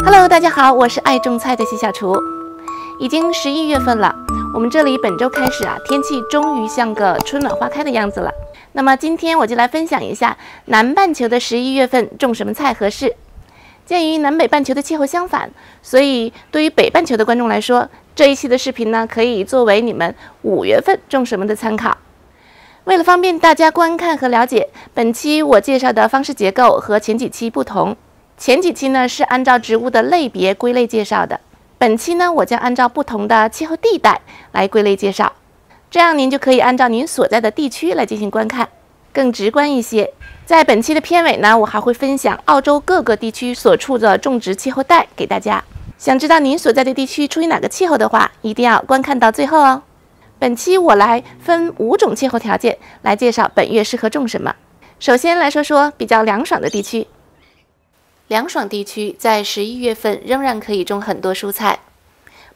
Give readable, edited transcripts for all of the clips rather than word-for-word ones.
Hello， 大家好，我是爱种菜的西小厨。已经11月份了，我们这里本周开始天气终于像个春暖花开的样子了。那么今天我就来分享一下南半球的11月份种什么菜合适。鉴于南北半球的气候相反，所以对于北半球的观众来说，这一期的视频呢，可以作为你们5月份种什么的参考。为了方便大家观看和了解，本期我介绍的方式结构和前几期不同。前几期呢是按照植物的类别归类介绍的，本期呢我将按照不同的气候地带来归类介绍，这样您就可以按照您所在的地区来进行观看，更直观一些。在本期的片尾呢，我还会分享澳洲各个地区所处的种植气候带给大家。想知道您所在的地区处于哪个气候的话，一定要观看到最后哦。本期我来分5种气候条件来介绍本月适合种什么。首先来说说比较凉爽的地区。凉爽地区在11月份仍然可以种很多蔬菜，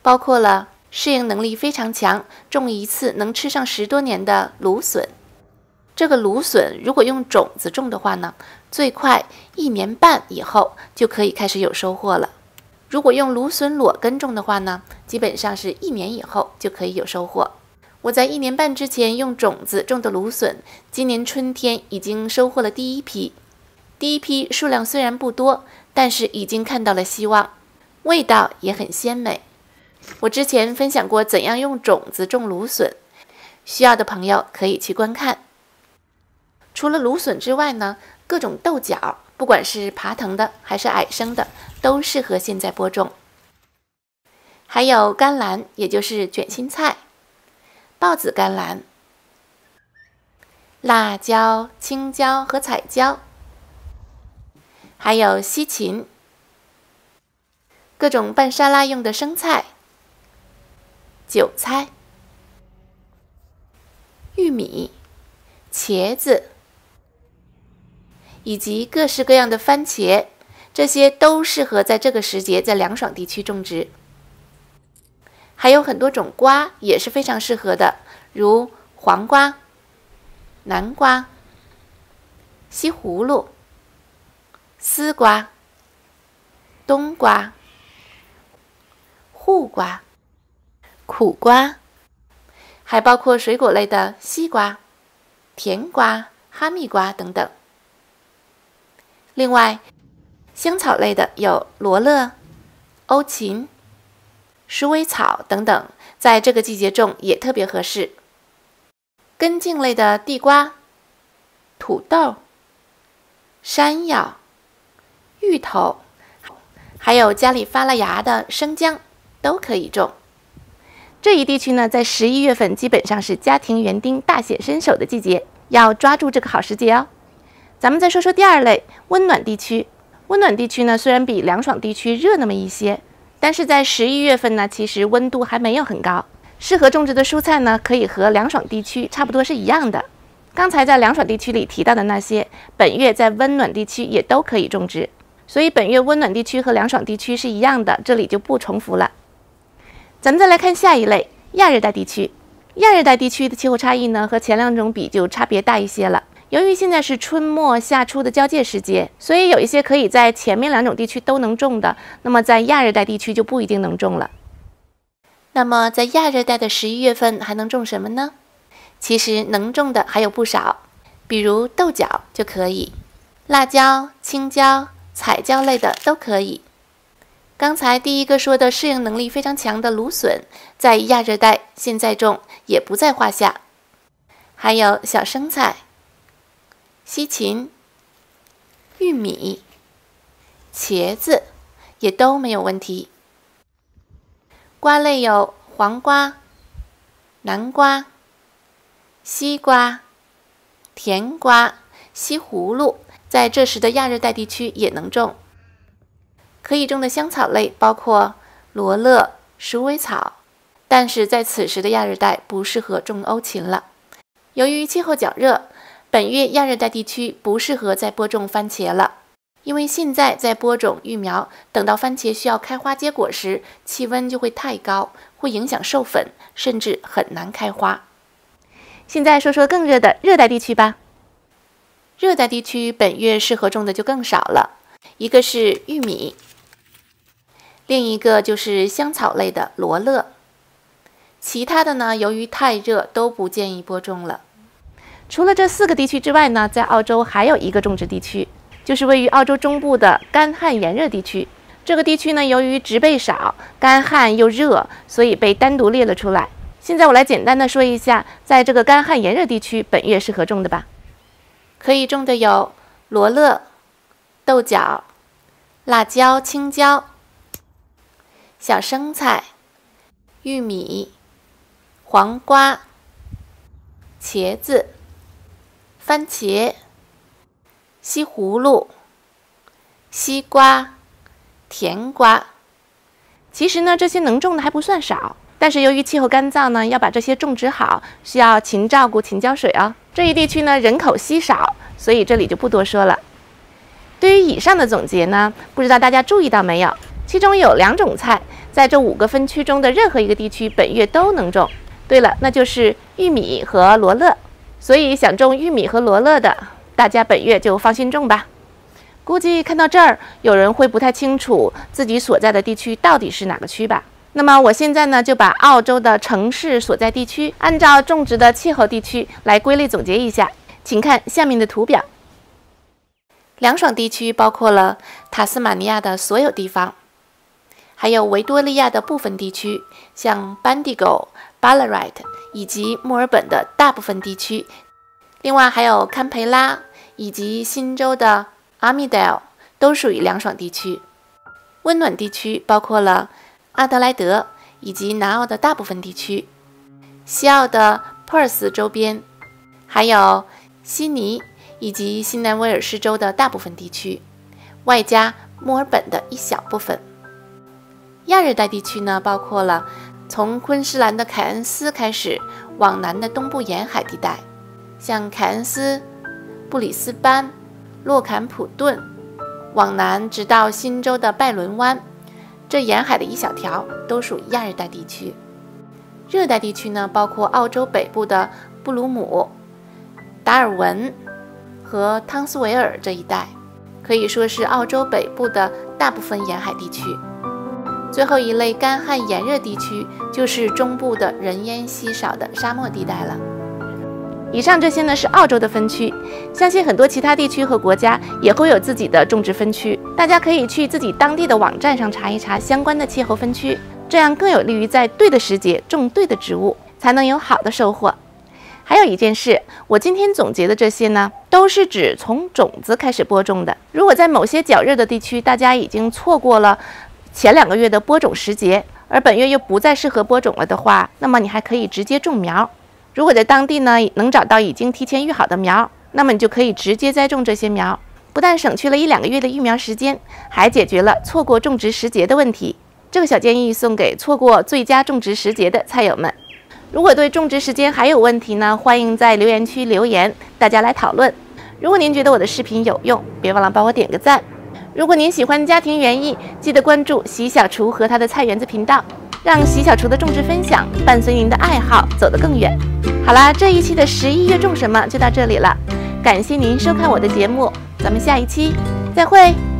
包括了适应能力非常强，种一次能吃上10多年的芦笋。这个芦笋如果用种子种的话呢，最快1年半以后就可以开始有收获了。如果用芦笋裸根种的话呢，基本上是1年以后就可以有收获。我在1年半之前用种子种的芦笋，今年春天已经收获了第一批。第一批数量虽然不多，但是已经看到了希望，味道也很鲜美。我之前分享过怎样用种子种芦笋，需要的朋友可以去观看。除了芦笋之外呢，各种豆角，不管是爬藤的还是矮生的，都适合现在播种。还有甘蓝，也就是卷心菜、豹子甘蓝、辣椒、青椒和彩椒，还有西芹，各种拌沙拉用的生菜、韭菜、玉米、茄子，以及各式各样的番茄，这些都适合在这个时节在凉爽地区种植。还有很多种瓜也是非常适合的，如黄瓜、南瓜、西葫芦、丝瓜、冬瓜、护瓜、苦瓜，还包括水果类的西瓜、甜瓜、哈密瓜等等。另外，香草类的有罗勒、欧芹、鼠尾草等等，在这个季节种也特别合适。根茎类的地瓜、土豆、山药、芋头，还有家里发了芽的生姜都可以种。这一地区呢，在11月份基本上是家庭园丁大显身手的季节，要抓住这个好时节哦。咱们再说说第二类，温暖地区。温暖地区呢，虽然比凉爽地区热那么一些，但是在11月份呢，其实温度还没有很高，适合种植的蔬菜呢，可以和凉爽地区差不多是一样的。刚才在凉爽地区里提到的那些，本月在温暖地区也都可以种植，所以本月温暖地区和凉爽地区是一样的，这里就不重复了。咱们再来看下一类，亚热带地区。亚热带地区的气候差异呢，和前2种比就差别大一些了。由于现在是春末夏初的交界时节，所以有一些可以在前面2种地区都能种的，那么在亚热带地区就不一定能种了。那么在亚热带的11月份还能种什么呢？其实能种的还有不少，比如豆角就可以，辣椒、青椒、彩椒类的都可以。刚才第一个说的适应能力非常强的芦笋，在亚热带现在种也不在话下。还有小生菜、西芹、玉米、茄子也都没有问题。瓜类有黄瓜、南瓜、西瓜、甜瓜、西葫芦，在这时的亚热带地区也能种。可以种的香草类包括罗勒、鼠尾草，但是在此时的亚热带不适合种欧芹了。由于气候较热，本月亚热带地区不适合再播种番茄了，因为现在在播种育苗，等到番茄需要开花结果时，气温就会太高，会影响授粉，甚至很难开花。现在说说更热的热带地区吧。热带地区本月适合种的就更少了，一个是玉米，另一个就是香草类的罗勒。其他的呢，由于太热，都不建议播种了。除了这4个地区之外呢，在澳洲还有一个种植地区，就是位于澳洲中部的干旱炎热地区。这个地区呢，由于植被少、干旱又热，所以被单独列了出来。现在我来简单的说一下，在这个干旱炎热地区，本月适合种的吧。可以种的有罗勒、豆角、辣椒、青椒、小生菜、玉米、黄瓜、茄子、番茄、西葫芦、西瓜、甜瓜。其实呢，这些能种的还不算少，但是由于气候干燥呢，要把这些种植好，需要勤照顾、勤浇水哦。这一地区呢，人口稀少，所以这里就不多说了。对于以上的总结呢，不知道大家注意到没有？其中有2种菜，在这5个分区中的任何一个地区本月都能种。对了，那就是玉米和罗勒。所以想种玉米和罗勒的，大家本月就放心种吧。估计看到这儿，有人会不太清楚自己所在的地区到底是哪个区吧？那么我现在呢，就把澳洲的城市所在地区按照种植的气候地区来归类总结一下，请看下面的图表。凉爽地区包括了塔斯马尼亚的所有地方，还有维多利亚的部分地区，像班迪狗、巴拉瑞特以及墨尔本的大部分地区。另外还有堪培拉以及新州的阿米德尔都属于凉爽地区。温暖地区包括了阿德莱德以及南澳的大部分地区，西澳的 Perth 周边，还有悉尼以及新南威尔士州的大部分地区，外加墨尔本的一小部分。亚热带地区呢，包括了从昆士兰的凯恩斯开始往南的东部沿海地带，像凯恩斯、布里斯班、洛坎普顿，往南直到新州的拜伦湾，这沿海的一小条都属于亚热带地区。热带地区呢，包括澳洲北部的布鲁姆、达尔文和汤斯维尔这一带，可以说是澳洲北部的大部分沿海地区。最后一类干旱炎热地区就是中部的人烟稀少的沙漠地带了。以上这些呢是澳洲的分区，相信很多其他地区和国家也会有自己的种植分区，大家可以去自己当地的网站上查一查相关的气候分区，这样更有利于在对的时节种对的植物，才能有好的收获。还有一件事，我今天总结的这些呢，都是指从种子开始播种的。如果在某些较热的地区，大家已经错过了前2个月的播种时节，而本月又不再适合播种了的话，那么你还可以直接种苗。如果在当地呢能找到已经提前育好的苗，那么你就可以直接栽种这些苗，不但省去了1-2个月的育苗时间，还解决了错过种植时节的问题。这个小建议送给错过最佳种植时节的菜友们。如果对种植时间还有问题呢，欢迎在留言区留言，大家来讨论。如果您觉得我的视频有用，别忘了帮我点个赞。如果您喜欢家庭园艺，记得关注习小厨和他的菜园子频道，让习小厨的种植分享伴随您的爱好走得更远。好啦，这一期的11月种什么就到这里了，感谢您收看我的节目，咱们下一期再会。